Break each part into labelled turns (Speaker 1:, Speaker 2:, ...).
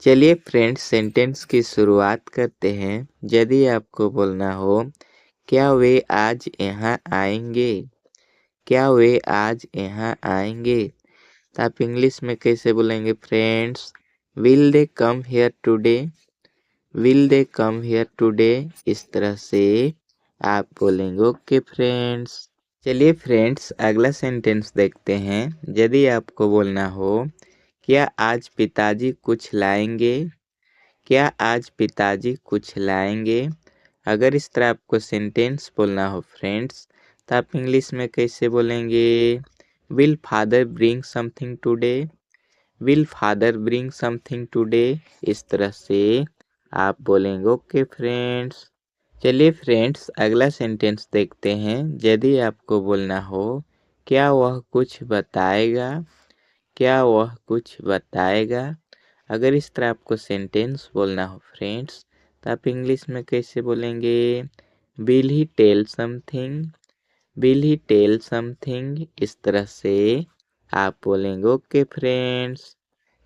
Speaker 1: चलिए friends sentence की शुरुआत करते हैं। यदि आपको बोलना हो क्या वे आज यहाँ आएंगे, क्या वे आज यहाँ आएंगे, तो आप इंग्लिश में कैसे बोलेंगे friends? Will they come here today, will they come here today. इस तरह से आप बोलेंगे। ओके फ्रेंड्स, चलिए फ्रेंड्स अगला सेंटेंस देखते हैं। यदि आपको बोलना हो क्या आज पिताजी कुछ लाएंगे, क्या आज पिताजी कुछ लाएंगे, अगर इस तरह आपको सेंटेंस बोलना हो फ्रेंड्स, तो आप इंग्लिश में कैसे बोलेंगे? Will father bring something today, will father bring something today. इस तरह से आप बोलेंगे। ओके फ्रेंड्स, चलिए फ्रेंड्स अगला सेंटेंस देखते हैं। यदि आपको बोलना हो क्या वह कुछ बताएगा, क्या वह कुछ बताएगा, अगर इस तरह आपको सेंटेंस बोलना हो फ्रेंड्स, तो आप इंग्लिश में कैसे बोलेंगे? Will he tell something, will he tell something. इस तरह से आप बोलेंगे। ओके फ्रेंड्स,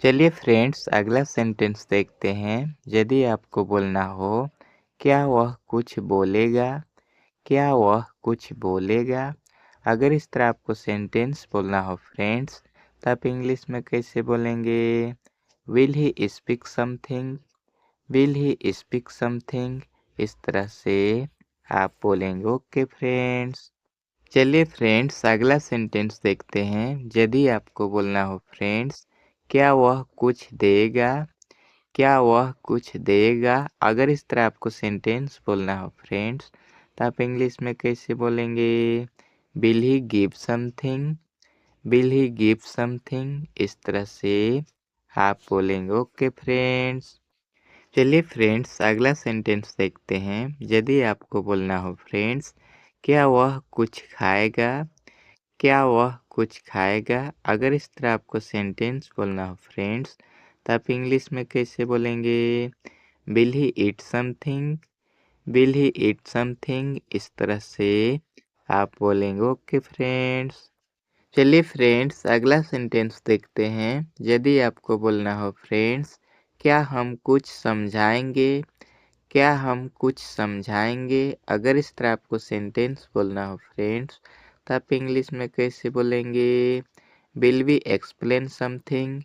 Speaker 1: चलिए फ्रेंड्स अगला सेंटेंस देखते हैं। यदि आपको बोलना हो क्या वह कुछ बोलेगा, क्या वह कुछ बोलेगा, अगर इस तरह आपको सेंटेंस बोलना हो फ्रेंड्स, तो आप इंग्लिश में कैसे बोलेंगे? Will he speak something, will he speak something. इस तरह से आप बोलेंगे। ओके फ्रेंड्स, चलिए फ्रेंड्स अगला सेंटेंस देखते हैं। यदि आपको बोलना हो फ्रेंड्स क्या वह कुछ देगा, क्या वह कुछ देगा, अगर इस तरह आपको सेंटेंस बोलना हो फ्रेंड्स, तो आप इंग्लिश में कैसे बोलेंगे? Will he give something, will he give something. इस तरह से आप बोलेंगे। ओके फ्रेंड्स, चलिए फ्रेंड्स अगला सेंटेंस देखते हैं। यदि आपको बोलना हो फ्रेंड्स क्या वह कुछ खाएगा, क्या वह कुछ खाएगा, अगर इस तरह आपको सेंटेंस बोलना हो फ्रेंड्स, तो आप इंग्लिश में कैसे बोलेंगे? Will he eat something, will he eat something. इस तरह से आप बोलेंगे। ओके फ्रेंड्स, चलिए फ्रेंड्स अगला सेंटेंस देखते हैं। यदि आपको बोलना हो फ्रेंड्स क्या हम कुछ समझाएंगे, क्या हम कुछ समझाएंगे, अगर इस तरह आपको सेंटेंस बोलना हो फ्रेंड्स, तो आप इंग्लिश में कैसे बोलेंगे? Will we explain something,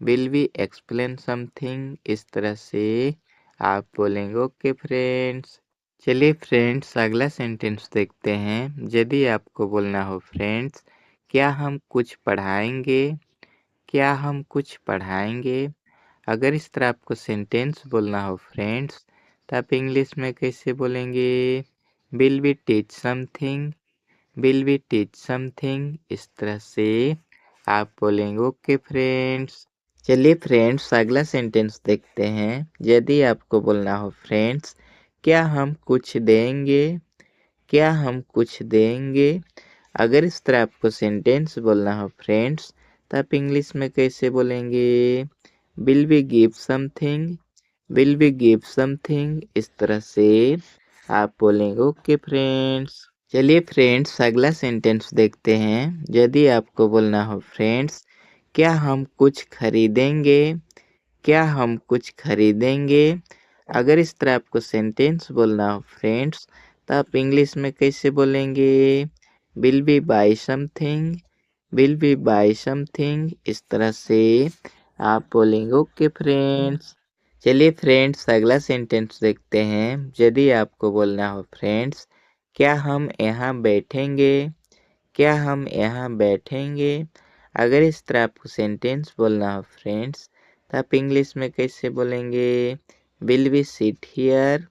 Speaker 1: will we explain something. इस तरह से आप बोलेंगे। ओके फ्रेंड्स, चलिए फ्रेंड्स अगला सेंटेंस देखते हैं। यदि आपको बोलना हो फ्रेंड्स क्या हम कुछ पढ़ाएंगे, क्या हम कुछ पढ़ाएंगे, अगर इस तरह आपको सेंटेंस बोलना हो फ्रेंड्स, तो आप इंग्लिश में कैसे बोलेंगे? Will we teach something, will we teach something. इस तरह से आप बोलेंगे। ओके फ्रेंड्स, चलिए फ्रेंड्स अगला सेंटेंस देखते हैं। यदि आपको बोलना हो फ्रेंड्स क्या हम कुछ देंगे, क्या हम कुछ देंगे, अगर इस तरह आपको सेंटेंस बोलना हो फ्रेंड्स, तो आप इंग्लिश में कैसे बोलेंगे? Will we give something, will we give something. इस तरह से आप बोलेंगे। ओके फ्रेंड्स, चलिए फ्रेंड्स अगला सेंटेंस देखते हैं। यदि आपको बोलना हो फ्रेंड्स क्या हम कुछ खरीदेंगे, क्या हम कुछ खरीदेंगे, अगर इस तरह आपको सेंटेंस बोलना हो फ्रेंड्स, तो आप इंग्लिश में कैसे बोलेंगे? Will we buy something, will we buy something. इस तरह से आप बोलेंगे। ओके फ्रेंड्स, चलिए फ्रेंड्स अगला सेंटेंस देखते हैं। यदि आपको बोलना हो फ्रेंड्स क्या हम यहाँ बैठेंगे, क्या हम यहाँ बैठेंगे, अगर इस तरह आपको सेंटेंस बोलना हो फ्रेंड्स, तो आप इंग्लिश में कैसे बोलेंगे? Will we sit here,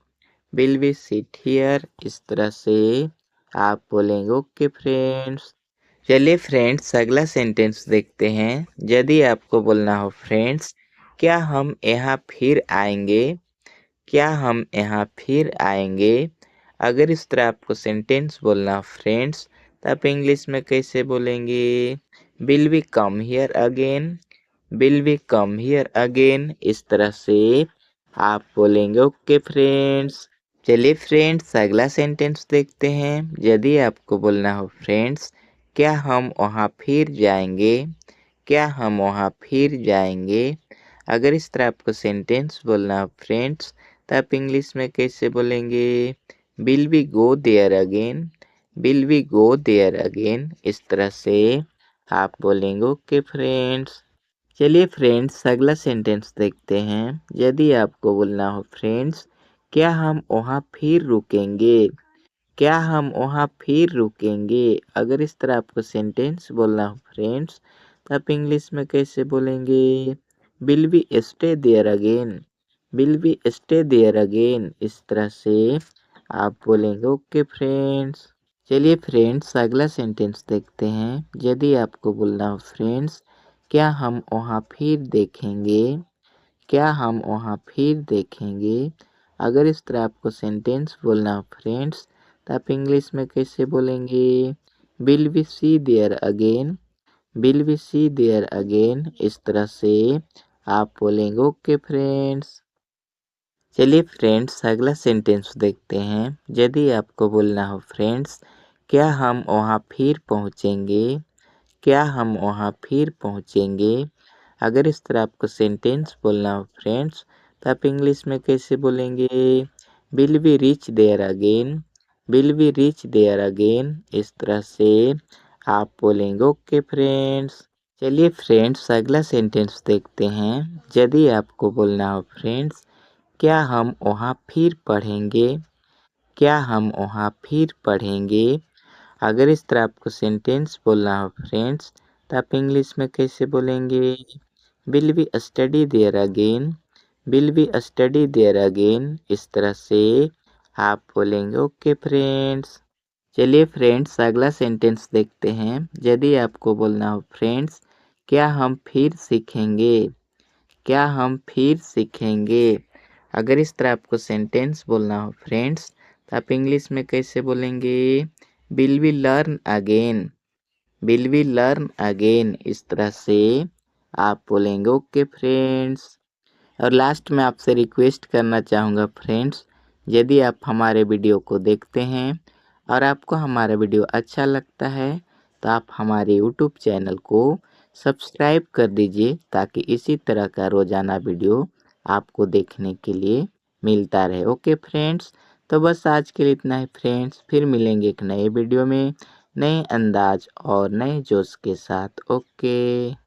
Speaker 1: will we sit here. इस तरह से आप बोलेंगे। ओके फ्रेंड्स, चलिए फ्रेंड्स अगला सेंटेंस देखते हैं। यदि आपको बोलना हो फ्रेंड्स क्या हम यहाँ फिर आएंगे, क्या हम यहाँ फिर आएंगे, अगर इस तरह आपको सेंटेंस बोलना हो फ्रेंड्स, तो आप इंग्लिश में कैसे बोलेंगे? Will we come here again, will we come here again. इस तरह से आप बोलेंगे। ओके फ्रेंड्स, चलिए फ्रेंड्स अगला सेंटेंस देखते हैं। यदि आपको बोलना हो फ्रेंड्स क्या हम वहाँ फिर जाएंगे, क्या हम वहाँ फिर जाएंगे, अगर इस तरह आपको सेंटेंस बोलना हो फ्रेंड्स, तो आप इंग्लिश में कैसे बोलेंगे? Will we go there again? Will we go there again? इस तरह से आप बोलेंगे। ओके फ्रेंड्स, चलिए फ्रेंड्स अगला सेंटेंस देखते हैं। यदि आपको बोलना हो फ्रेंड्स, क्या हम वहाँ फिर रुकेंगे? क्या हम वहाँ फिर रुकेंगे? अगर इस तरह आपको सेंटेंस बोलना हो फ्रेंड्स, तो आप इंग्लिश में कैसे बोलेंगे? Will we stay there again? Will we stay there again? इस तरह से आप बोलेंगे। ओके फ्रेंड्स, चलिए फ्रेंड्स अगला सेंटेंस देखते हैं। यदि आपको बोलना हो फ्रेंड्स, क्या हम वहाँ फिर देखेंगे? क्या हम वहाँ फिर देखेंगे? अगर इस तरह आपको सेंटेंस बोलना हो फ्रेंड्स, तो आप इंग्लिश में कैसे बोलेंगे? Will we see there again? Will we see there again? इस तरह से आप बोलेंगे। ओके फ्रेंड्स, चलिए फ्रेंड्स अगला सेंटेंस देखते हैं। यदि आपको बोलना हो फ्रेंड्स, क्या हम वहाँ फिर पहुँचेंगे? क्या हम वहाँ फिर पहुँचेंगे? अगर इस तरह आपको सेंटेंस बोलना हो फ्रेंड्स, तो आप इंग्लिश में कैसे बोलेंगे? Will we reach there again? Will we reach there again? इस तरह से आप बोलेंगे। ओके फ्रेंड्स, चलिए फ्रेंड्स अगला सेंटेंस देखते हैं। यदि आपको बोलना हो फ्रेंड्स, क्या हम वहाँ फिर पढ़ेंगे? क्या हम वहाँ फिर पढ़ेंगे? अगर इस तरह आपको सेंटेंस बोलना हो फ्रेंड्स, तो आप इंग्लिश में कैसे बोलेंगे? Will we study there again? Will we study there again? इस तरह से आप बोलेंगे। ओके फ्रेंड्स, चलिए फ्रेंड्स अगला सेंटेंस देखते हैं। यदि आपको बोलना हो फ्रेंड्स, क्या हम फिर सीखेंगे? क्या हम फिर सीखेंगे? अगर इस तरह आपको सेंटेंस बोलना हो फ्रेंड्स, तो आप इंग्लिश में कैसे बोलेंगे? Will we learn again? Will we learn again? इस तरह से आप बोलेंगे। ओके फ्रेंड्स, और लास्ट में आपसे रिक्वेस्ट करना चाहूँगा फ्रेंड्स, यदि आप हमारे वीडियो को देखते हैं और आपको हमारा वीडियो अच्छा लगता है, तो आप हमारे यूट्यूब चैनल को सब्सक्राइब कर दीजिए, ताकि इसी तरह का रोज़ाना वीडियो आपको देखने के लिए मिलता रहे। ओके फ्रेंड्स, तो बस आज के लिए इतना ही फ्रेंड्स, फिर मिलेंगे एक नए वीडियो में नए अंदाज और नए जोश के साथ। ओके।